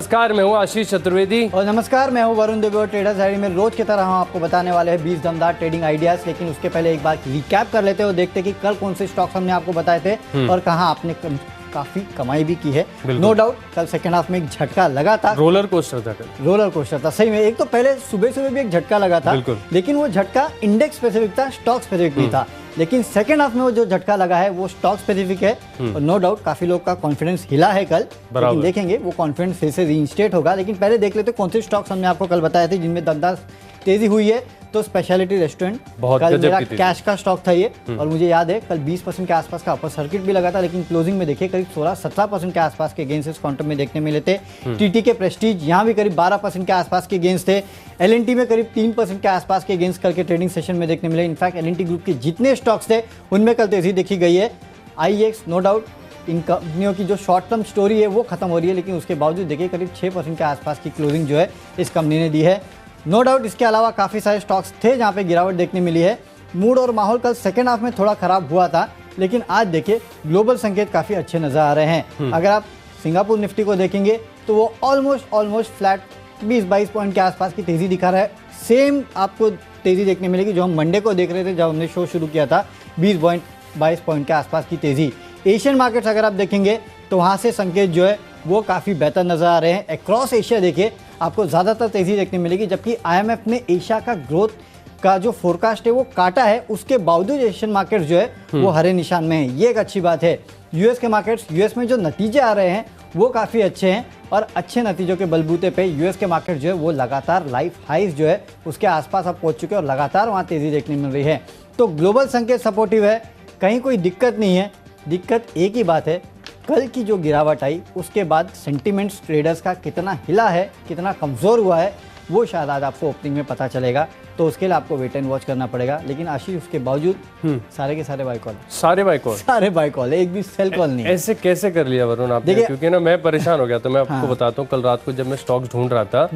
नमस्कार, मैं हूँ आशीष चतुर्वेदी और नमस्कार, मैं हूँ वरुण दुबे और ट्रेडर्स डायरी में रोज की तरह हम आपको बताने वाले हैं 20 दमदार ट्रेडिंग आइडियाज। लेकिन उसके पहले एक बार रिकैप कर लेते हैं और देखते हैं कि कल कौन से स्टॉक्स हमने आपको बताए थे और कहाँ आपने काफी कमाई भी की है। नो डाउट कल सेकंड हाफ में एक झटका लगा था, रोलर कोस्टर था कल। रोलर कोस्टर था सही में। एक तो पहले सुबह सुबह भी एक झटका लगा था, लेकिन वो झटका इंडेक्स स्पेसिफिक था, स्टॉक स्पेसिफिक नहीं था। लेकिन सेकंड हाफ में वो जो झटका लगा है वो स्टॉक स्पेसिफिक है और नो डाउट काफी लोग का कॉन्फिडेंस हिला है कल, लेकिन देखेंगे वो कॉन्फिडेंस फिर से रीइंस्टेट होगा। लेकिन पहले देख लेते कौन से स्टॉक्स हमने आपको कल बताए थे जिनमें दमदार तेजी हुई है। तो स्पेशलिटी रेस्टोरेंट कल मेरा कैश का स्टॉक था ये, और मुझे याद है कल 20% के आसपास का अपर सर्किट भी लगा था, लेकिन क्लोजिंग में देखिए करीब 16-17% के आसपास के गेंस इस काउंटर में देखने मिले थे। टीटी के प्रेस्टीज यहाँ भी करीब 12% के आसपास के गेंस थे। एलएनटी में करीब 3% के आसपास के गेंस कल के ट्रेडिंग सेशन में देखने मिले। इनफैक्ट एलएनटी ग्रुप के जितने स्टॉक्स थे उनमें कल तेजी देखी गई है। आईएक्स नो डाउट इन कंपनियों की जो शॉर्ट टर्म स्टोरी है वो खत्म हो रही है, लेकिन उसके बावजूद देखिए करीब 6% के आसपास की क्लोजिंग जो है इस कंपनी ने दी है। नो डाउट इसके अलावा काफ़ी सारे स्टॉक्स थे जहाँ पे गिरावट देखने मिली है। मूड और माहौल कल सेकेंड हाफ में थोड़ा खराब हुआ था, लेकिन आज देखिए ग्लोबल संकेत काफ़ी अच्छे नजर आ रहे हैं। अगर आप सिंगापुर निफ्टी को देखेंगे तो वो ऑलमोस्ट फ्लैट 20-22 पॉइंट के आसपास की तेज़ी दिखा रहा है। सेम आपको तेज़ी देखने मिलेगी जो हम मंडे को देख रहे थे जब हमने शो शुरू किया था, 20-22 पॉइंट के आसपास की तेज़ी। एशियन मार्केट्स अगर आप देखेंगे तो वहाँ से संकेत जो है वो काफ़ी बेहतर नज़र आ रहे हैं। अक्रॉस एशिया देखिए आपको ज़्यादातर तेज़ी देखने मिलेगी, जबकि आईएमएफ ने एशिया का ग्रोथ का जो फोरकास्ट है वो काटा है, उसके बावजूद एशियन मार्केट्स जो है वो हरे निशान में है। ये एक अच्छी बात है। यूएस के मार्केट्स, यूएस में जो नतीजे आ रहे हैं वो काफ़ी अच्छे हैं और अच्छे नतीजों के बलबूते पे यूएस के मार्केट जो है वो लगातार लाइफ हाइज जो है उसके आसपास अब पहुँच चुके हैं और लगातार वहाँ तेज़ी देखने मिल रही है। तो ग्लोबल संकेत सपोर्टिव है, कहीं कोई दिक्कत नहीं है। दिक्कत एक ही बात है, कल की जो गिरावट आई उसके बाद सेंटिमेंट्स ट्रेडर्स का कितना हिला है, कितना कमज़ोर हुआ है, वो शायद आज आपको ओपनिंग में पता चलेगा। तो उसके लिए आपको वेट एंड वॉच करना पड़ेगा। लेकिन आशीष उसके बावजूद सारे के सारे बाय कॉल, सारे बाय कॉल है, एक भी सेल कॉल नहीं। ऐसे कैसे कर लिया वरुण आपने? क्योंकि ना मैं परेशान हो गया था। मैं आपको बताता हूँ, कल रात को जब मैं स्टॉक्स ढूंढ रहा था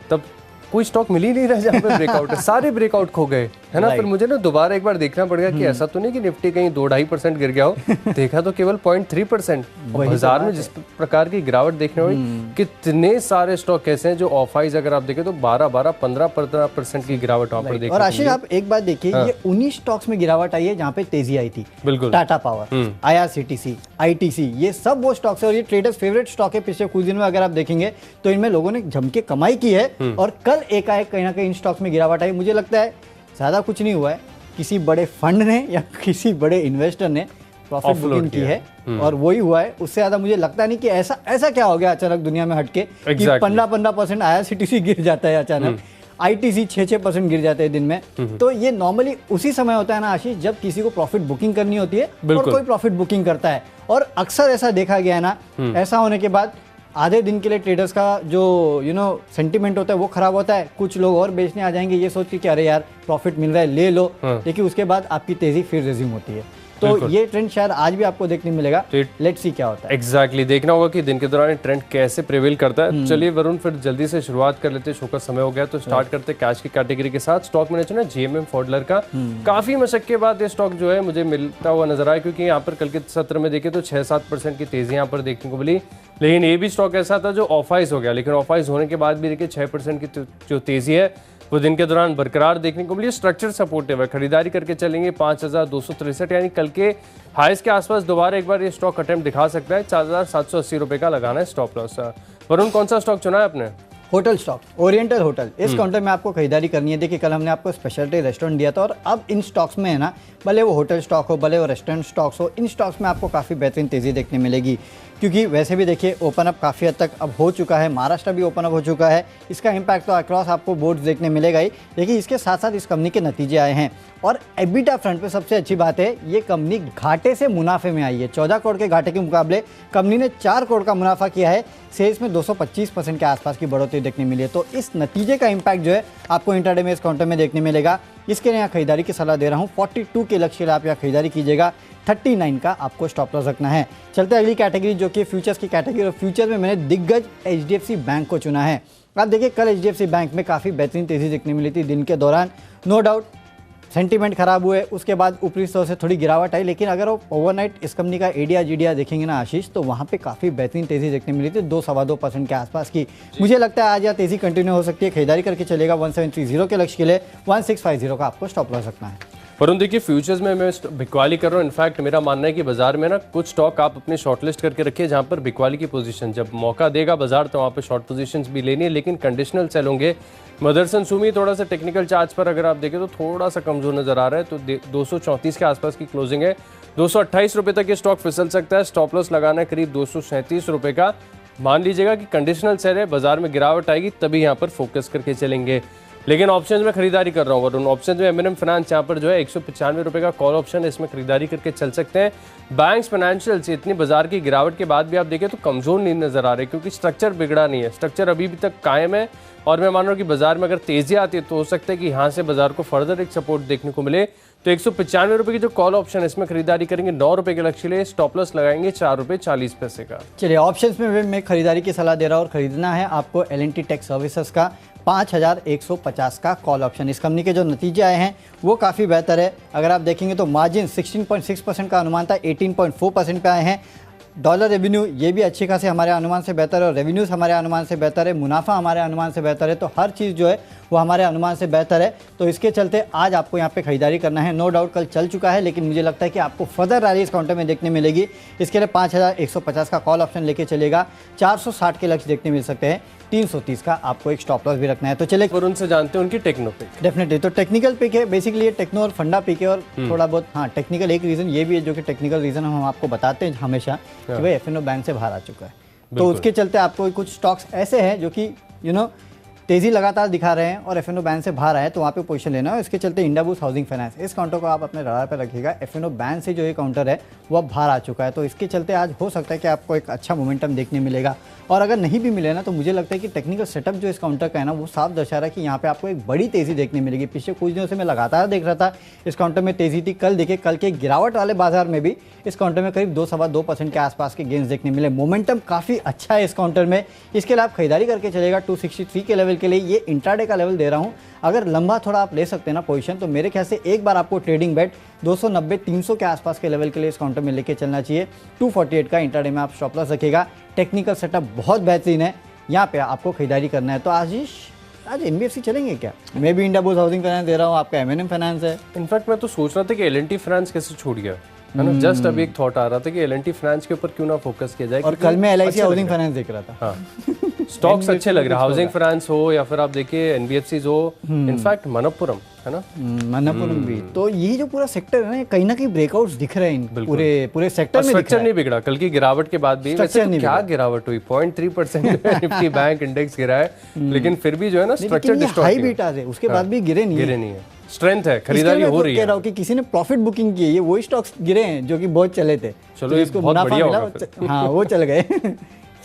तब कोई स्टॉक मिल ही नहीं रहा जहाँ पे ब्रेकआउट है, सारे ब्रेकआउट खो गए, है ना। फिर मुझे ना दोबारा एक बार देखना पड़ेगा कि ऐसा तो नहीं कि निफ्टी कहीं 2-2.5% गिर गया हो। देखा तो केवल 0.3%। बाजार में जिस प्रकार की गिरावट देखने हुई, कितने सारे स्टॉक ऐसे हैं जो ऑफ हाइज अगर आप देखें तो 12-15% की गिरावट वहाँ पर देखिए। और आशीष आप एक बात देखिए, ये 19 स्टॉक्स में गिरावट आई है जहाँ पे तेजी आई थी। बिल्कुल, टाटा पावर, IRCTC, ITC, ये सब वो स्टॉक्स है और ये ट्रेडर्स फेवरेट स्टॉक है। पिछले कुछ दिन में अगर आप देखेंगे तो इनमें लोगों ने जम के कमाई की है और कल एकाएक कहीं ना कहीं इन स्टॉक्स में गिरावट आई। मुझे लगता है ज़्यादा कुछ नहीं हुआ है, किसी बड़े फंड ने या किसी बड़े इन्वेस्टर ने प्रॉफिट बुकिंग की है और वही हुआ है। उससे ज़्यादा मुझे लगता नहीं कि ऐसा क्या हो गया अचानक दुनिया में हटके कि 15% IRCTC गिर जाता है अचानक, ITC 6% गिर जाते हैं दिन में। तो ये नॉर्मली उसी समय होता है ना आशीष, जब किसी को प्रॉफिट बुकिंग करनी होती है और कोई प्रॉफिट बुकिंग करता है। और अक्सर ऐसा देखा गया है ना, ऐसा होने के बाद आधे दिन के लिए ट्रेडर्स का जो सेंटीमेंट होता है वो खराब होता है। कुछ लोग और बेचने आ जाएंगे ये सोच के कि अरे यार प्रॉफिट मिल रहा है ले लो, लेकिन उसके बाद आपकी तेजी फिर रिज्यूम होती है। तो ये ट्रेंड शायद आज भी आपको देखने मिलेगा। लेट्स सी क्या होता है। एग्जैक्टली देखना होगा कि दिन के दौरान ट्रेंड कैसे प्रिवेल करता है। चलिए वरुण, फिर जल्दी से शुरुआत कर लेते हैं, शो का समय हो गया तो स्टार्ट करते हैं कैश की कैटेगरी के साथ। स्टॉक मैंने चुना GMM फॉडलर का। काफी मशक्कत के बाद ये स्टॉक जो है मुझे मिलता हुआ नजर आया, क्योंकि यहाँ पर कल के सत्र में देखे तो 6-7% की तेजी यहाँ पर देखने को मिली। लेकिन ये भी स्टॉक ऐसा था जो ऑफ हाइज हो गया, लेकिन ऑफ हाइज होने के बाद भी देखिए 6% की जो तेजी है वो दिन के दौरान बरकरार देखने को मिली। स्ट्रक्चर सपोर्टिव है, खरीदारी करके चलेंगे 5263, यानी कल के हाईज के आसपास दोबारा एक बार ये स्टॉक अटेम्प्ट दिखा सकता है। 4780 रुपए का लगाना है स्टॉप लॉस। वरुण, कौन सा स्टॉक चुना है आपने? Hotel stock, oriental hotel. इस काउंटर में आपको खरीदारी करनी है। देखिए कल हमने आपको स्पेशलिटी रेस्टोरेंट दिया था और अब इन स्टॉक्स में है ना, भले वो होटल स्टॉक हो भले वो रेस्टोरेंट स्टॉक्स हो, इन स्टॉक्स में आपको काफ़ी बेहतरीन तेज़ी देखने मिलेगी। क्योंकि वैसे भी देखिए ओपन अप काफ़ी हद तक अब हो चुका है, महाराष्ट्र भी ओपन अप हो चुका है। इसका इम्पैक्ट तो अक्रॉस आपको बोर्ड्स देखने मिलेगा ही। देखिए इसके साथ साथ इस कंपनी के नतीजे आए हैं और एबिटा फ्रंट पे सबसे अच्छी बात है, ये कंपनी घाटे से मुनाफे में आई है। 14 करोड़ के घाटे के मुकाबले कंपनी ने 4 करोड़ का मुनाफा किया है। सेल्स में 225% के आसपास की बढ़ोतरी देखने मिली है। तो इस नतीजे का इम्पैक्ट जो है आपको इंट्राडे में इस काउंटर में देखने मिलेगा। इसके लिए यहाँ खरीदारी की सलाह दे रहा हूँ। 42 के लक्ष्य आप यहाँ खरीदारी कीजिएगा, 39 का आपको स्टॉप लॉस रखना है। चलते अगली कैटेगरी जो कि फ्यूचर्स की कैटेगरी, और फ्यूचर में मैंने दिग्गज HDFC बैंक को चुना है। आप देखिए कल HDFC बैंक में काफ़ी बेहतरीन तेज़ी देखने मिली थी दिन के दौरान। नो डाउट सेंटीमेंट खराब हुए, उसके बाद ऊपरी स्तर से थोड़ी गिरावट आई, लेकिन अगर आप ओवरनाइट इस कंपनी का एडीआर जीडीआर देखेंगे ना आशीष, तो वहाँ पे काफ़ी बेहतरीन तेज़ी देखने मिली थी 2-2.25% के आसपास की। मुझे लगता है आज यह तेज़ी कंटिन्यू हो सकती है, खरीदारी करके चलेगा 1730 के लक्ष्य के लिए 1650 का आपको स्टॉप लॉस रखना है। वरुण देखिए फ्यूचर्स में मैं बिकवाली कर रहा हूँ। इनफैक्ट मेरा मानना है कि बाजार में ना कुछ स्टॉक आप अपने शॉर्टलिस्ट करके रखिए जहाँ पर बिकवाली की पोजीशन जब मौका देगा बाजार तो वहाँ पे शॉर्ट पोजीशंस भी लेनी है, लेकिन कंडीशनल सेल होंगे। मदरसन सुमी थोड़ा सा टेक्निकल चार्ज पर अगर आप देखें तो थोड़ा सा कमजोर नजर आ रहा है, तो 234 के आसपास की क्लोजिंग है। 228 रुपये तक ये स्टॉक फिसल सकता है। स्टॉप लॉस लगाना है करीब 237 रुपये का। मान लीजिएगा कि कंडीशनल सेल है, बाजार में गिरावट आएगी तभी यहाँ पर फोकस करके चलेंगे। लेकिन ऑप्शन में खरीदारी कर रहा हूँ वरुण, ऑप्शन में एम फाइनेंस यहाँ पर जो है 195 रुपये का कॉल ऑप्शन है, इसमें खरीदारी करके चल सकते हैं। बैंक्स फाइनेंशियल से इतनी बाजार की गिरावट के बाद भी आप देखें तो कमजोर नहीं नजर आ रहे, क्योंकि स्ट्रक्चर बिगड़ा नहीं है, स्ट्रक्चर अभी भी तक कायम है। और मैं मान रहा हूँ कि बाजार में अगर तेजी आती है तो हो सकता है कि यहाँ से बाजार को फर्दर एक सपोर्ट देखने को मिले। तो 195 रुपये की जो कॉल ऑप्शन है इसमें खरीदारी करेंगे 9 रुपये के लक्ष्य लिए, स्टॉप लॉस लगाएंगे 4 रुपये 40 पैसे का। चलिए ऑप्शंस में मैं खरीदारी की सलाह दे रहा हूँ, और खरीदना है आपको L&T टेक सर्विसेज का 5150 का कॉल ऑप्शन। इस कंपनी के जो नतीजे आए हैं वो काफ़ी बेहतर है। अगर आप देखेंगे तो मार्जिन 16.6% का अनुमान था, 18.4% पे आए हैं। डॉलर रेवेन्यू ये भी अच्छे खासे हमारे अनुमान से बेहतर है, और रेवेन्यूज़ हमारे अनुमान से बेहतर है, मुनाफा हमारे अनुमान से बेहतर है, तो हर चीज़ जो है वो हमारे अनुमान से बेहतर है। तो इसके चलते आज आपको यहाँ पे खरीदारी करना है। नो डाउट कल चल चुका है, लेकिन मुझे लगता है कि आपको फर्दर रैली इस काउंटर में देखने मिलेगी। इसके लिए 5150 का कॉल ऑप्शन लेके चलेगा, 460 के लक्ष्य देखने मिल सकते हैं, 330 का आपको एक स्टॉप लॉस भी रखना है। तो चले और उनसे जानते हैं उनकी टेक्नो पिक। डेफिनेटली, तो टेक्निकल पिक है बेसिकली, ये टेक्नो और फंडा पिक है, और थोड़ा बहुत हाँ टेक्निकल एक रीज़न ये भी है, जो कि टेक्निकल रीज़न हम आपको बताते हैं हमेशा कि भाई एफएनओ बैंक से बाहर आ चुका है। तो उसके चलते आपको कुछ स्टॉक्स ऐसे हैं जो कि तेज़ी लगातार दिखा रहे हैं और एफएनओ बैन से बाहर आए, तो वहाँ पे पोजीशन लेना है। इसके चलते इंडाबूस हाउसिंग फाइनेंस, इस काउंटर को आप अपने रडार पर रखिएगा। एफएनओ बैन से जो ये काउंटर है वो अब बाहर आ चुका है, तो इसके चलते आज हो सकता है कि आपको एक अच्छा मोमेंटम देखने मिलेगा। और अगर नहीं भी मिले ना, तो मुझे लगता है कि टेक्निकल सेटअप जो इस काउंटर का है ना, वो साफ दर्शा रहा है कि यहाँ पे आपको एक बड़ी तेज़ी देखने मिलेगी। पिछले कुछ दिनों से मैं लगातार देख रहा था इस काउंटर में तेज़ी थी। कल देखिए, कल के गिरावट वाले बाजार में भी इस काउंटर में करीब 2-2.25% के आसपास के गेंस देखने मिले। मोमेंटम काफ़ी अच्छा है इस काउंटर में। इसके लिए आप खरीदारी करके चलेगा 263 के लेवल के लिए। ये इंट्राडे का लेवल दे रहा हूँ, अगर लंबा थोड़ा आप ले सकते हैं ना पोजीशन, तो मेरे ख्याल से एक बार आपको ट्रेडिंग बेट 290-300 के आसपास के लेवल के लिए इस काउंटर में लेके चलना चाहिए। 248 का इंट्राडे में आप स्टॉप लॉस रखिएगा। टेक्निकल सेटअप बहुत बेहतरीन है, यहाँ पे आपको खरीदारी करना है। तो आशीष आज एनबीएफसी चलेंगे क्या? मैं भी इंडाबूस हाउसिंग फाइनेंस दे रहा हूँ, आपका एमएनएम फाइनेंस है। इनफैक्ट मैं तो सोच रहा था कि L&T फाइनेंस कैसे छूट गया है ना, जस्ट अभी एक थॉट आ रहा था कि L&T फाइनेंस के ऊपर क्यों ना फोकस किया जाए। और कल मैं LIC हाउसिंग फाइनेंस देख रहा था। हाँ स्टॉक्स अच्छे लग रहे हैं, हाउसिंग फाइनेंस हो या फिर आप देखिए एनबीएफसीज हो, इनफैक्ट मनप्पुरम है ना, मनप्पुरम भी। तो ये जो पूरा सेक्टर है ना, कहीं ना कहीं ब्रेकआउट्स दिख रहे हैं पूरे सेक्टर में। स्ट्रक्चर नहीं बिगड़ा कल की गिरावट के बाद भी। वैसे तो क्या गिरावट हुई, 0.3% निफ्टी बैंक इंडेक्स गिरा है, लेकिन फिर भी जो है ना स्ट्रक्चर डिस्टॉर्ट हाई बीटा है, उसके बाद भी गिरे नहीं है। स्ट्रेंथ है, खरीदारी हो रही है। कह रहा हूं कि किसी ने प्रॉफिट बुकिंग की है, ये वही स्टॉक्स गिरे हैं जो कि बहुत चले थे। चलो ये बहुत बढ़िया होगा। हाँ वो चल गए।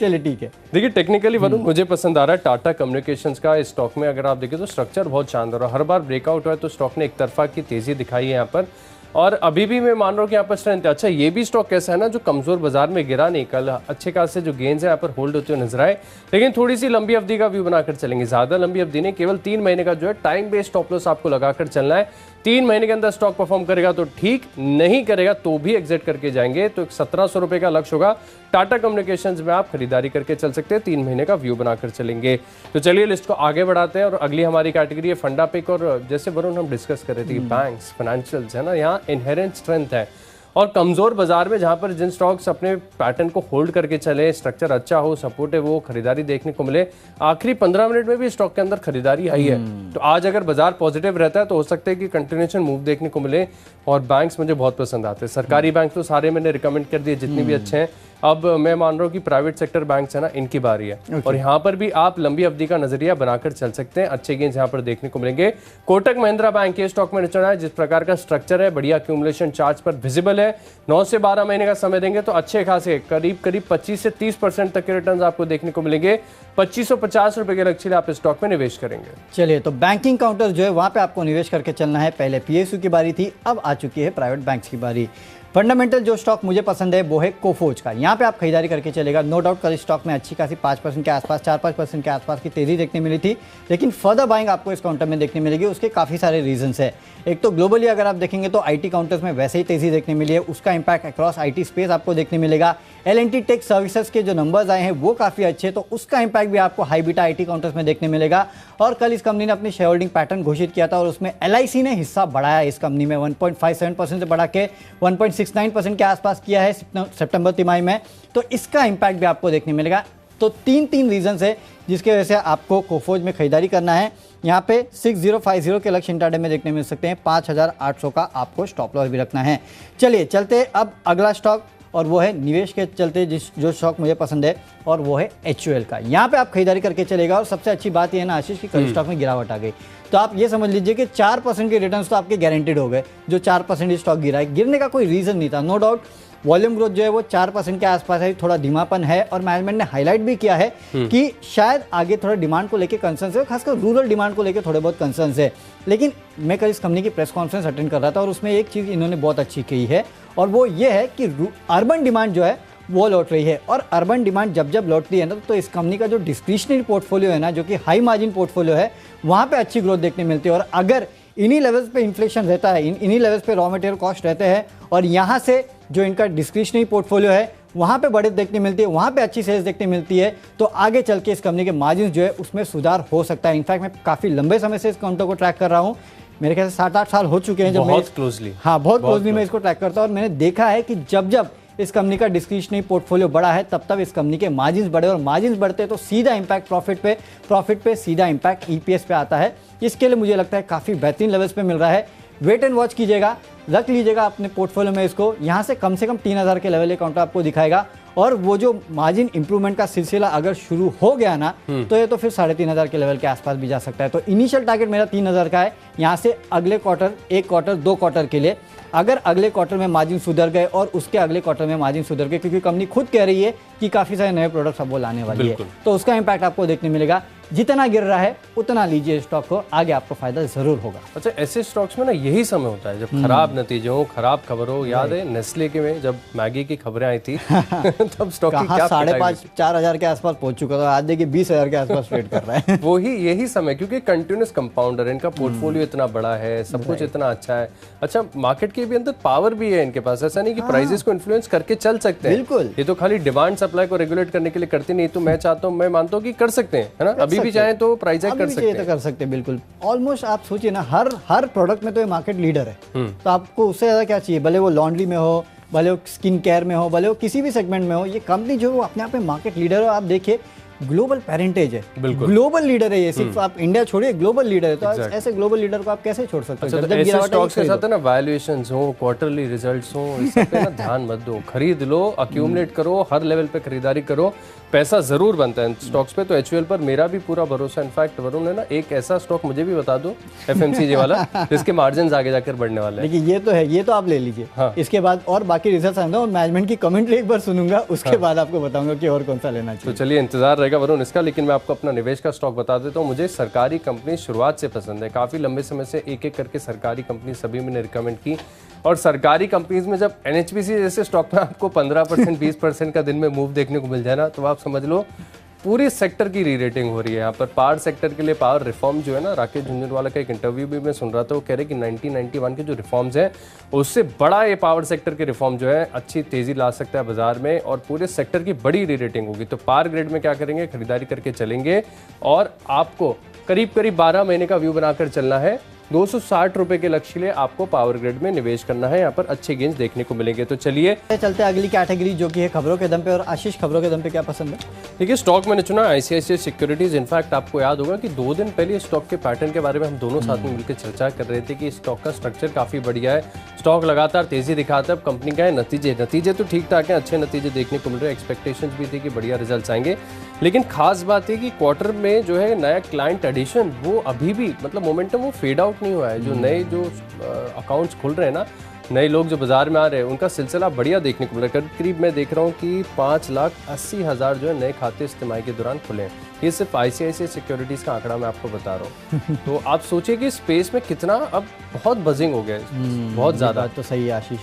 चलिए ठीक है। देखिए टेक्निकली वरुण मुझे पसंद आ रहा है टाटा कम्युनिकेशंस का। इस स्टॉक में अगर आप देखें तो स्ट्रक्चर बहुत शानदार है, हर बार ब्रेकआउट हुआ है तो स्टॉक ने एक तरफा की तेजी दिखाई है यहाँ पर, और अभी भी मैं मान रहा हूँ कि यहाँ पर स्ट्रेंथ है। अच्छा ये भी स्टॉक कैसा है ना, जो कमजोर बाजार में गिरा नहीं, कल अच्छे खासे जो गेंस है यहाँ पर होल्ड होते हुए नजर आए, लेकिन थोड़ी सी लंबी अवधि का व्यू बनाकर चलेंगे। ज्यादा लंबी अवधि नहीं, केवल 3 महीने का जो है टाइम बेस्ड स्टॉप लॉस आपको लगाकर चलना है। 3 महीने के अंदर स्टॉक परफॉर्म करेगा तो ठीक, नहीं करेगा तो भी एग्जिट करके जाएंगे। तो 1700 रुपए का लक्ष्य होगा। टाटा कम्युनिकेशंस में आप खरीदारी करके चल सकते हैं, 3 महीने का व्यू बनाकर चलेंगे। तो चलिए लिस्ट को आगे बढ़ाते हैं, और अगली हमारी कैटेगरी है फंडा पिक। और जैसे वरुण हम डिस्कस कर रहे थे कि बैंक्स फाइनेंशियल्स है ना, यहाँ इनहेरेंट स्ट्रेंथ है, और कमजोर बाजार में जहां पर जिन स्टॉक्स अपने पैटर्न को होल्ड करके चले, स्ट्रक्चर अच्छा हो, सपोर्टिव हो, खरीदारी देखने को मिले। आखिरी 15 मिनट में भी स्टॉक के अंदर खरीदारी आई है, तो आज अगर बाजार पॉजिटिव रहता है तो हो सकता है कि कंटिन्यूएशन मूव देखने को मिले। और बैंक्स मुझे बहुत पसंद आते हैं, सरकारी बैंक तो सारे मैंने रिकमेंड कर दिए जितने भी अच्छे हैं। अब मैं मान रहा हूँ कि प्राइवेट सेक्टर बैंक्स है ना, इनकी बारी है, और यहाँ पर भी आप लंबी अवधि का नजरिया बनाकर चल सकते हैं। अच्छे गेंस यहाँ पर देखने को मिलेंगे। कोटक महिंद्रा बैंक के स्टॉक में चढ़ा है, जिस प्रकार का स्ट्रक्चर है बढ़िया एक्यूमुलेशन चार्ट पर विजिबल है। 9 से 12 महीने का समय देंगे तो अच्छे खासे करीब 25 से 30% तक के रिटर्न आपको देखने को मिलेंगे। 2550 रुपए के लक्ष्य आप इस स्टॉक में निवेश करेंगे। चलिए, तो बैंकिंग काउंटर जो है वहां पे आपको निवेश करके चलना है। पहले पीएसयू की बारी थी, अब आ चुकी है प्राइवेट बैंक्स की बारी। फंडामेंटल जो स्टॉक मुझे पसंद है वो है कोफोर्ज का। यहाँ पे आप खरीदारी करके चलेगा। नो डाउट कल स्टॉक में अच्छी खासी 5% के आसपास 4-5% के आसपास की तेजी देखने मिली थी, लेकिन फर्दर बाइंग आपको इस काउंटर में देखने मिलेगी। उसके काफ़ी सारे रीजंस है। एक तो ग्लोबली अगर आप देखेंगे तो आईटी काउंटर्स में वैसे ही तेजी देखने मिली है, उसका इंपैक्ट अक्रॉस आईटी स्पेस आपको देखने मिलेगा। L&T टेक सर्विसेज के जो नंबर्स आए हैं वो काफ़ी अच्छे, तो उसका इंपैक्ट भी आपको हाई बीटा आईटी काउंटर्स में देखने मिलेगा। और कल इस कंपनी ने अपनी शेयर होल्डिंग पैटर्न घोषित किया था और उसमें LIC ने हिस्सा बढ़ाया इस कंपनी में 1.57% से बढ़ा के 1.69% के आसपास किया है सितंबर तिमाही में, तो इसका इंपैक्ट भी आपको देखने मिलेगा। तो तीन रीजंस है जिसके वजह से आपको कोफोर्ज में खरीदारी करना है। यहाँ पे 6050 के लक्ष्य इंट्राडे में देखने मिल सकते हैं। 5800 का आपको स्टॉप लॉस भी रखना है। चलिए चलते अब अगला स्टॉक, और वो है निवेश के चलते जो स्टॉक मुझे पसंद है, और वो है HUL का। यहाँ पे आप खरीदारी करके चलेगा। और सबसे अच्छी बात यह है ना आशीष की कल स्टॉक में गिरावट आ गई, तो आप ये समझ लीजिए कि 4% के रिटर्न्स तो आपके गारंटेड हो गए। जो 4% स्टॉक गिरा है, गिरने का कोई रीजन नहीं था। नो डाउट वॉल्यूम ग्रोथ जो है वो 4% के आसपास है, थोड़ा धीमापन है। और मैनेजमेंट ने हाईलाइट भी किया है कि शायद आगे थोड़ा डिमांड को लेकर कंसर्न है, खासकर रूरल डिमांड को लेकर थोड़े बहुत कंसर्न है। लेकिन मैं कल इस कंपनी की प्रेस कॉन्फ्रेंस अटेंड कर रहा था और उसमें एक चीज़ इन्होंने बहुत अच्छी की है, और वो ये है कि अर्बन डिमांड जो है वो लौट रही है। और अर्बन डिमांड जब लौटती है ना, तो इस कंपनी का जो डिस्क्रिशनरी पोर्टफोलियो है ना, जो कि हाई मार्जिन पोर्टफोलियो है, वहाँ पे अच्छी ग्रोथ देखने मिलती है। और अगर इन्हीं लेवल्स पे इन्फ्लेशन रहता है, इन्हीं लेवल्स पे रॉ मटेरियल कॉस्ट रहते हैं, और यहाँ से जो इनका डिस्क्रिशनरी पोर्टफोलियो है वहाँ पे बढ़त देखने मिलती है, वहाँ पे अच्छी सेल्स देखने मिलती है, तो आगे चल के इस कंपनी के मार्जिन जो है उसमें सुधार हो सकता है। इनफैक्ट मैं काफ़ी लंबे समय से इस काउंटर को ट्रैक कर रहा हूँ। मेरे ख्याल से 7-8 साल हो चुके हैं जब बहुत क्लोजली, हाँ बहुत क्लोजली मैं इसको ट्रैक करता हूँ। और मैंने देखा है कि जब इस कंपनी का डिस्क्रिशनरी पोर्टफोलियो बढ़ा है तब इस कंपनी के मार्जिन्स बढ़े, और मार्जिन्स बढ़ते तो सीधा इंपैक्ट प्रॉफिट पे सीधा इंपैक्ट EPS पे आता है। इसके लिए मुझे लगता है काफ़ी बेहतरीन लेवल्स पे मिल रहा है। वेट एंड वॉच कीजिएगा, रख लीजिएगा अपने पोर्टफोलियो में इसको। यहाँ से कम 3000 के लेवल काउंटर आपको दिखाएगा, और वो जो मार्जिन इंप्रूवमेंट का सिलसिला अगर शुरू हो गया ना, तो ये तो फिर 3500 के लेवल के आसपास भी जा सकता है। तो इनिशियल टारगेट मेरा 3000 का है। यहाँ से अगले क्वार्टर, 1 क्वार्टर 2 क्वार्टर के लिए, अगर अगले क्वार्टर में मार्जिन सुधर गए और उसके अगले क्वार्टर में मार्जिन सुधर गए, क्योंकि कंपनी खुद कह रही है कि काफ़ी सारे नए प्रोडक्ट्स अब वो लाने वाली है, तो उसका इंपैक्ट आपको देखने मिलेगा। जितना गिर रहा है उतना लीजिए स्टॉक को, आगे आपको फायदा जरूर होगा। अच्छा, ऐसे स्टॉक्स में ना यही समय होता है जब खराब नतीजे हो, खराब खबर हो। याद है नेस्ले के में जब मैगी की खबरें आई थी तब स्टॉक की क्या 5,500-4,000 के आसपास पहुंच चुका था, आज देखिए 20,000 के आसपास ट्रेड कर रहा है। वो ही यही समय, क्योंकि कंटिन्यूस कंपाउंडर, इनका पोर्टफोलियो इतना बड़ा है, सब कुछ इतना अच्छा है। अच्छा, मार्केट के भी अंदर पावर भी है इनके पास, ऐसा नहीं कि प्राइसेस को इन्फ्लुएंस करके चल सकते हैं। बिल्कुल, ये तो खाली डिमांड सप्लाई को रेगुलेट करने के लिए करते नहीं। तो मैं चाहता हूँ, मैं मानता हूँ कि कर सकते हैं, है ना, अभी भी चाहें तो प्राइस कर सकते हैं। बिल्कुल, ऑलमोस्ट आप सोचिए ना, हर प्रोडक्ट में तो ये मार्केट लीडर है, तो आपको उससे ज्यादा क्या चाहिए? भले वो लॉन्ड्री में हो, भले वो स्किन केयर में हो, भले वो किसी भी सेगमेंट में हो, ये कंपनी जो अपने आप में मार्केट लीडर है। आप देखिए ग्लोबल पेरेंटेज है, ग्लोबल लीडर है ये, सिर्फ आप इंडिया छोड़िए, ग्लोबल लीडर है। तो ऐसे ग्लोबल लीडर को आप कैसे छोड़ सकते हो? ऐसे स्टॉक्स के साथ है ना, वैल्यूएशंस हो, क्वार्टरली रिजल्ट्स हो, इस सब पे ना ध्यान मत दो, खरीद लो, अक्यूमुलेट करो, हर लेवल पे खरीदारी करो, पैसा जरूर बनता है स्टॉक्स पे। तो HUL पर मेरा भी पूरा भरोसा। इनफैक्ट वरुण है ना, एक ऐसा स्टॉक मुझे भी बता दो FMCG वाला जिसके मार्जिन आगे जाकर बढ़ने वाले हैं। लेकिन ये तो है, ये तो आप ले लीजिए। हाँ। इसके बाद और बाकी रिजल्ट्स आएंगे और मैनेजमेंट की कमेंट्री एक बार सुनूंगा, उसके बाद आपको बताऊंगा कि और कौन सा लेना चाहिए। तो चलिए, इंतजार रहेगा वरुण इसका। लेकिन मैं आपको अपना निवेश का स्टॉक बता देता हूँ। मुझे सरकारी कंपनी शुरुआत से पसंद है, काफी लंबे समय से एक करके सरकारी कंपनी सभी मैंने रिकमेंड की। और सरकारी कंपनीज में जब NHPC जैसे स्टॉक में आपको 15% 20% का दिन में मूव देखने को मिल जाए ना, तो आप समझ लो पूरी सेक्टर की री रेटिंग हो रही है यहाँ पर। पावर सेक्टर के लिए पावर रिफॉर्म जो है ना, राकेश झुंझुनवाला का एक इंटरव्यू भी मैं सुन रहा था, वो कह रहे कि 1991 के जो रिफॉर्म्स हैं उससे बड़ा ये पावर सेक्टर के रिफॉर्म जो है अच्छी तेजी ला सकता है बाजार में, और पूरे सेक्टर की बड़ी री रेटिंग होगी। तो पावर ग्रेड में क्या करेंगे, खरीदारी करके चलेंगे, और आपको करीब 12 महीने का व्यू बनाकर चलना है। 260 रुपए के लक्ष्य लिए आपको पावर ग्रिड में निवेश करना है, यहाँ पर अच्छे गेंस देखने को मिलेंगे। तो चलिए चलते हैं अगली कैटेगरी जो कि है खबरों के दम पे। और आशीष, खबरों के दम पे क्या पसंद है? देखिए, स्टॉक मैंने चुना ICICI सिक्योरिटीज। इनफैक्ट आपको याद होगा कि 2 दिन पहले स्टॉक के पैटर्न के बारे में हम दोनों साथ में मिलकर चर्चा कर रहे थे कि स्टॉक का स्ट्रक्चर काफी बढ़िया है, स्टॉक लगातार तेजी दिखाता है। अब कंपनी का है नतीजे तो ठीक ठाक है, अच्छे नतीजे देखने को मिल रहे हैं। एक्सपेक्टेशंस भी थी कि बढ़िया रिजल्ट्स आएंगे, लेकिन खास बात है कि क्वार्टर में जो है नया क्लाइंट एडिशन वो अभी भी मतलब मोमेंटम वो फेड आउट नहीं हुआ है। जो नए जो अकाउंट्स खुल रहे हैं ना, नए लोग जो बाजार में आ रहे हैं, उनका सिलसिला बढ़िया देखने को मिल रहा है। करीब मैं देख रहा हूँ कि 5,80,000 जो है नए खाते इस तिमाही के दौरान खुले हैं। ये सिर्फ ICICI सिक्योरिटीज का आंकड़ा मैं आपको बता रहा हूँ। तो आप सोचिए कि स्पेस में कितना अब बहुत बजिंग हो गया है, बहुत ज्यादा। तो सही है आशीष।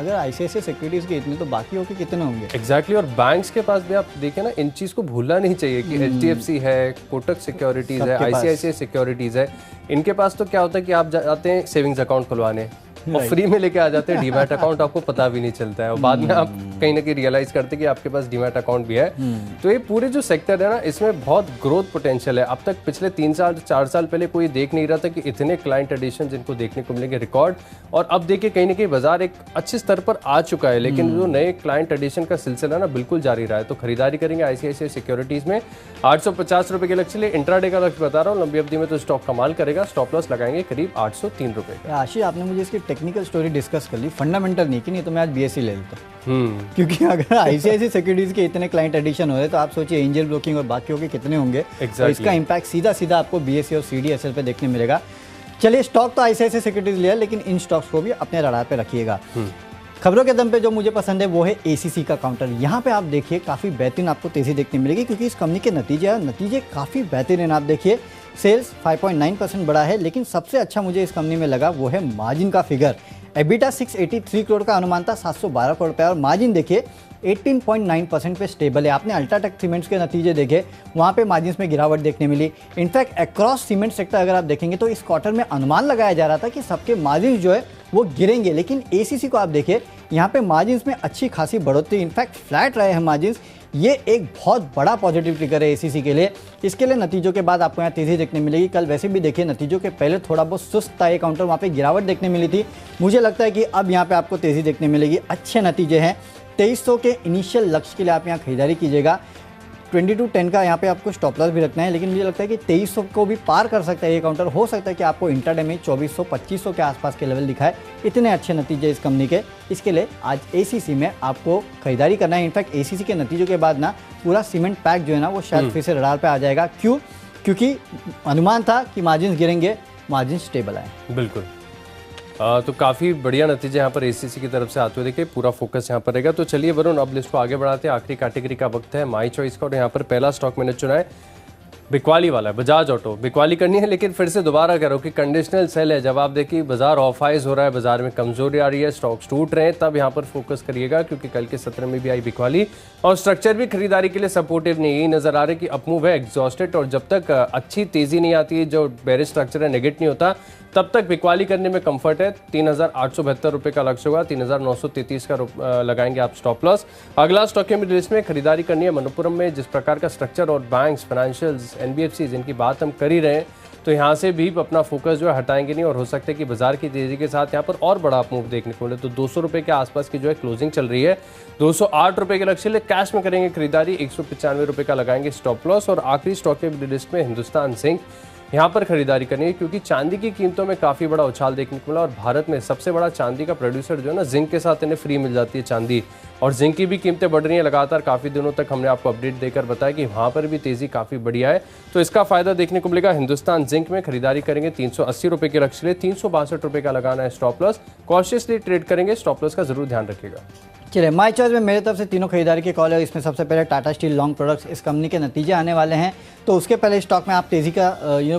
अगर आईसीआईसीआई सिक्योरिटीज के इतने तो बाकी के कितने होंगे? एग्जैक्टली और बैंक्स के पास भी आप देखें ना, इन चीज़ को भूलना नहीं चाहिए कि HDFC है, कोटक सिक्योरिटीज़ है, ICICI सिक्योरिटीज़ है। इनके पास तो क्या होता है कि आप जाते हैं सेविंग्स अकाउंट खुलवाने और फ्री में लेके आ जाते हैं डीमैट अकाउंट, आपको पता भी नहीं चलता है और बाद में आप कहीं ना कहीं रियलाइज करते हैं कि आपके पास डीमैट अकाउंट भी है। तो ये पूरे जो सेक्टर है ना, इसमें बहुत ग्रोथ पोटेंशियल है। अब तक पिछले 3 साल 4 साल पहले कोई देख नहीं रहा था कि इतने क्लाइंट एडिशन जिनको देखने को मिलेंगे रिकॉर्ड, और अब देखिए कहीं ना कहीं बाजार एक अच्छे स्तर पर आ चुका है, लेकिन जो नए क्लाइंट एडिशन का सिलसिला ना बिल्कुल जारी रहा है। तो खरीदारी करेंगे ICICI सिक्योरिटीज में 850 रुपए के लक्ष्य लिए, इंट्राडे का लक्ष्य बता रहा हूँ, लंबी अवधि में तो स्टॉक कमाल करेगा। स्टॉप लॉस लगाएंगे करीब 803 रुपए का। आशीष, आपने मुझे इसकी टेक्निकल स्टोरी डिस्कस कर ली, फंडामेंटल नहीं कि नहीं तो मैं आज BSE ले लेता क्योंकि अगर ICICI सिक्योरिटीज के इतने क्लाइंट एडिशन हो रहे तो आप सोचिए एंजल ब्रोकिंग और बाकियों के कितने होंगे। तो इसका इम्पैक्ट सीधा सीधा आपको BSE और CDSL पे देखने मिलेगा। चलिए, स्टॉक तो ICICI सिक्योरिटीज लिया, लेकिन इन स्टॉक्स को भी अपने रडार पे रखिएगा। खबरों के दम पे जो मुझे पसंद है वो है ACC का काउंटर। यहाँ पे आप देखिए काफ़ी बेहतरीन आपको तेज़ी देखने मिलेगी क्योंकि इस कंपनी के नतीजे काफ़ी बेहतरीन। आप देखिए सेल्स 5.9% बढ़ा है, लेकिन सबसे अच्छा मुझे इस कंपनी में लगा वो है मार्जिन का फिगर। EBITDA 683 करोड़ का अनुमान था, 712 करोड़ रुपये, और मार्जिन देखिए 18.9% पे स्टेबल है। आपने अल्ट्राटेक सीमेंट्स के नतीजे देखे, वहाँ पे मार्जिन्स में गिरावट देखने मिली। इनफैक्ट अक्रॉस सीमेंट सेक्टर अगर आप देखेंगे तो इस क्वार्टर में अनुमान लगाया जा रहा था कि सबके मार्जिन्स जो है वो गिरेंगे, लेकिन ACC को आप देखिए यहाँ पे मार्जिन्स में अच्छी खासी बढ़ोतरी, इनफैक्ट फ्लैट रहे हैं मार्जिन्स। ये एक बहुत बड़ा पॉजिटिव ट्रिगर है ACC के लिए। इसके लिए नतीजों के बाद आपको यहाँ तेज़ी देखने मिलेगी। कल वैसे भी देखिए नतीजों के पहले थोड़ा बहुत सुस्त था ये काउंटर, वहाँ पे गिरावट देखने मिली थी। मुझे लगता है कि अब यहाँ पे आपको तेज़ी देखने मिलेगी। अच्छे नतीजे हैं। 2300 के इनिशियल लक्ष्य के लिए आप यहाँ खरीदारी कीजिएगा। 2210 का यहाँ पे आपको स्टॉप लॉस भी रखना है, लेकिन मुझे लगता है कि 2300 को भी पार कर सकता है ये काउंटर। हो सकता है कि आपको इंट्राडे में 2400-2500 के आसपास के लेवल दिखाए। इतने अच्छे नतीजे इस कंपनी के, इसके लिए आज ACC में आपको खरीदारी करना है। इनफैक्ट ACC के नतीजों के बाद ना पूरा सीमेंट पैक जो है ना वो शायद फिर से रडार पे आ जाएगा। क्यों? क्योंकि अनुमान था कि मार्जिन गिरेंगे, मार्जिन स्टेबल आए। बिल्कुल। तो काफ़ी बढ़िया नतीजे यहाँ पर ACC की तरफ से आते हुए देखिए, पूरा फोकस यहाँ पर रहेगा। तो चलिए वरुण, अब लिस्ट को आगे बढ़ाते हैं। आखिरी कैटेगरी का वक्त है माई चॉइस का, और यहाँ पर पहला स्टॉक मैंने चुना है बिकवाली वाला, बजाज ऑटो। बिकवाली करनी है, लेकिन फिर से दोबारा करो कि कंडीशनल सेल है। जब आप देखिए बाजार ऑफ हाइज हो रहा है, बाजार में कमजोरी आ रही है, स्टॉक्स टूट रहे हैं, तब यहाँ पर फोकस करिएगा, क्योंकि कल के सत्र में भी आई बिकवाली और स्ट्रक्चर भी खरीदारी के लिए सपोर्टिव नहीं। यही नजर आ रहा है कि अपमूव है, एग्जॉस्टेड, और जब तक अच्छी तेजी नहीं आती है, जो बेरिश स्ट्रक्चर है नेगेट नहीं होता, तब तक बिकवाली करने में कंफर्ट है। 3872 रुपये का लक्ष्य होगा, 3933 का लगाएंगे आप स्टॉप लॉस। अगला स्टॉक के लिस्ट में खरीदारी करनी है मनप्पुरम में। जिस प्रकार का स्ट्रक्चर और बैंक्स, फाइनेंशियल्स, NBFC जिनकी बात हम कर ही रहे हैं, तो यहाँ से भी अपना फोकस जो है हटाएंगे नहीं, और हो सकता है कि बाजार की तेजी के साथ यहाँ पर और बड़ा मूव देखने को मिले। तो 200 रुपये के आसपास की जो है क्लोजिंग चल रही है। 208 रुपये के लक्ष्य लिए कैश में करेंगे खरीदारी, 195 रुपये का लगाएंगे स्टॉप लॉस। और आखिरी स्टॉक के लिस्ट में हिंदुस्तान जिंक, यहाँ पर खरीदारी करनी है, क्योंकि चांदी की कीमतों में काफ़ी बड़ा उछाल देखने को मिला, और भारत में सबसे बड़ा चांदी का प्रोड्यूसर जो है ना, जिंक के साथ इन्हें फ्री मिल जाती है चांदी, और जिंक की भी कीमतें बढ़ रही हैं लगातार। काफ़ी दिनों तक हमने आपको अपडेट देकर बताया कि वहाँ पर भी तेज़ी काफ़ी बढ़िया है, तो इसका फायदा देखने को मिलेगा। हिंदुस्तान जिंक में खरीदारी करेंगे 380 रुपये के लक्ष्य लिए, 362 रुपये का लगाना है स्टॉप लॉस। कॉशियसली ट्रेड करेंगे, स्टॉप लॉस का जरूर ध्यान रखिएगा। चलिए, माई चॉइस में मेरे तरफ से तीनों खरीदारी के कॉल है। इसमें सबसे पहले टाटा स्टील लॉन्ग प्रोडक्ट्स, इस कंपनी के नतीजे आने वाले हैं, तो उसके पहले स्टॉक में आप तेज़ी का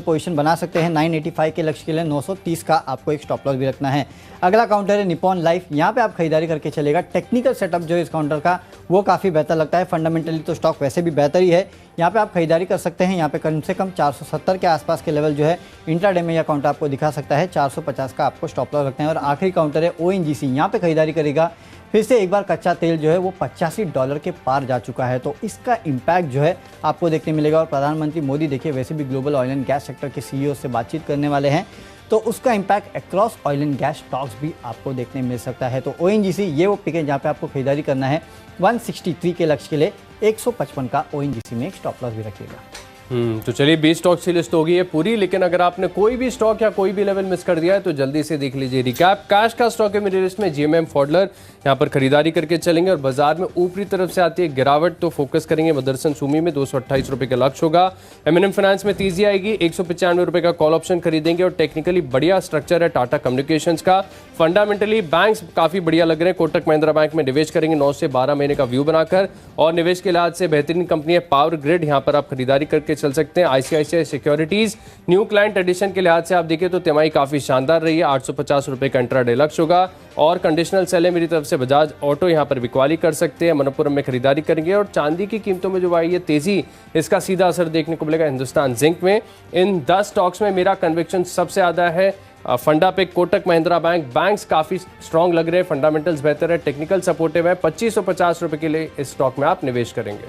पोजीशन बना सकते हैं। 985 के लक्ष्य के लिए 930 का आपको एक स्टॉप लॉस भी रखना है। अगला काउंटर है निप्पॉन लाइफ, यहाँ पे आप खरीदारी करके चलेगा। टेक्निकल सेटअप जो है इस काउंटर का वो काफ़ी बेहतर लगता है। फंडामेंटली तो स्टॉक वैसे भी बेहतर ही है, यहाँ पे आप खरीदारी कर सकते हैं। यहाँ पे कम से कम 470 के आसपास के लेवल जो है इंट्राडे में यह काउंटर आपको दिखा सकता है। 450 का आपको स्टॉप लॉस रखना है। और आखिरी काउंटर है ONGC, यहाँ पे खरीदारी करेगा। फिर से एक बार कच्चा तेल जो है वो $85 के पार जा चुका है, तो इसका इम्पैक्ट जो है आपको देखने मिलेगा। और प्रधानमंत्री मोदी देखिए वैसे भी global oil and gas sector के CEO से बातचीत करने वाले हैं, तो उसका impact across oil and gas stocks भी आपको देखने मिल सकता है। तो ONGC ये वो पिक है जहाँ पे आपको खरीदारी करना है। 163 के लक्ष्य के लिए 155 का ONGC में एक स्टॉप लॉस भी रखिएगा। तो चलिए 20 स्टॉक की लिस्ट होगी है पूरी, लेकिन अगर आपने कोई भी स्टॉक या कोई भी लेवल मिस कर दिया है तो जल्दी से देख लीजिए रिकैप। कैश का स्टॉक है मेरी लिस्ट में GMM फॉडलर, यहाँ पर खरीदारी करके चलेंगे। और बाजार में ऊपरी तरफ से आती है गिरावट, तो फोकस करेंगे मदरसन सुमी में, 228 रुपये का लक्ष्य होगा। M&M फाइनेंस में तेजी आएगी, 195 रुपये का कॉल ऑप्शन खरीदेंगे। और टेक्निकली बढ़िया स्ट्रक्चर है टाटा कम्युनिकेशंस का। फंडामेंटली बैंक्स काफी बढ़िया लग रहे हैं। कोटक महिंद्रा बैंक में निवेश करेंगे 9 से 12 महीने का व्यू बनाकर, और निवेश के लिहाज से बेहतरीन कंपनी है पावर ग्रिड, यहाँ पर आप खरीदारी करके चल सकते हैं। ICICI securities new client addition के लिहाज से आप देखिए तो तिमाही काफ़ी शानदार रही है, 850 रुपये का इंट्राडे लक्ष्य होगा और कंडीशनल सेल है मेरी तरफ से। बजाज ऑटो यहाँ पर बिकवाली कर सकते हैं, मनप्पुरम में खरीदारी करेंगे और चांदी की कीमतों में जो आई है तेजी, इसका सीधा असर देखने को मिलेगा हिंदुस्तान जिंक में। इन 10 स्टॉक्स में मेरा कन्विक्शन सबसे ज़्यादा है फंडा पे कोटक महिंद्रा बैंक। बैंक्स काफ़ी स्ट्रॉन्ग लग रहे हैं, फंडामेंटल्स बेहतर है, टेक्निकल सपोर्टिव है। 2550 रुपये के लिए इस स्टॉक में आप निवेश करेंगे।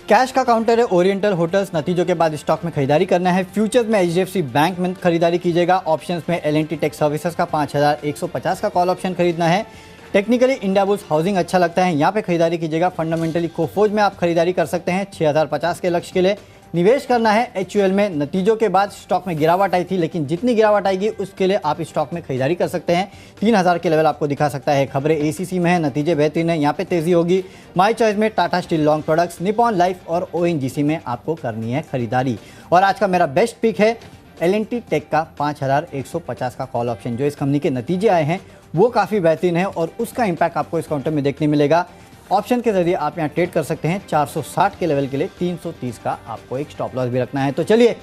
कैश का काउंटर है ओरिएंटल होटल्स, नतीजों के बाद स्टॉक में खरीदारी करना है। फ्यूचर्स में HDFC बैंक में खरीदारी कीजिएगा। ऑप्शंस में L&T टेक सर्विसेज का 5150 का कॉल ऑप्शन खरीदना है। टेक्निकली इंडियाबुल्स हाउसिंग अच्छा लगता है, यहाँ पे खरीदारी कीजिएगा। फंडामेंटली कोफोज में आप खरीदारी कर सकते हैं 6050 के लक्ष्य के लिए। निवेश करना है HUL में। नतीजों के बाद स्टॉक में गिरावट आई थी, लेकिन जितनी गिरावट आएगी उसके लिए आप इस स्टॉक में खरीदारी कर सकते हैं। 3000 के लेवल आपको दिखा सकता है। खबरें ACC में है, नतीजे बेहतरीन है, यहाँ पे तेजी होगी। माई चॉइस में Tata steel long products, Nippon life और ONGC में आपको करनी है खरीदारी। और आज का मेरा बेस्ट पिक है L&T टेक का 5150 का कॉल ऑप्शन। जो इस कंपनी के नतीजे आए हैं वो काफ़ी बेहतरीन है और उसका इम्पैक्ट आपको इस काउंटर में देखने मिलेगा। ऑप्शन के जरिए आप यहाँ ट्रेड कर सकते हैं। 460 के लेवल के लिए 330 का आपको एक स्टॉप लॉस भी रखना है। तो चलिए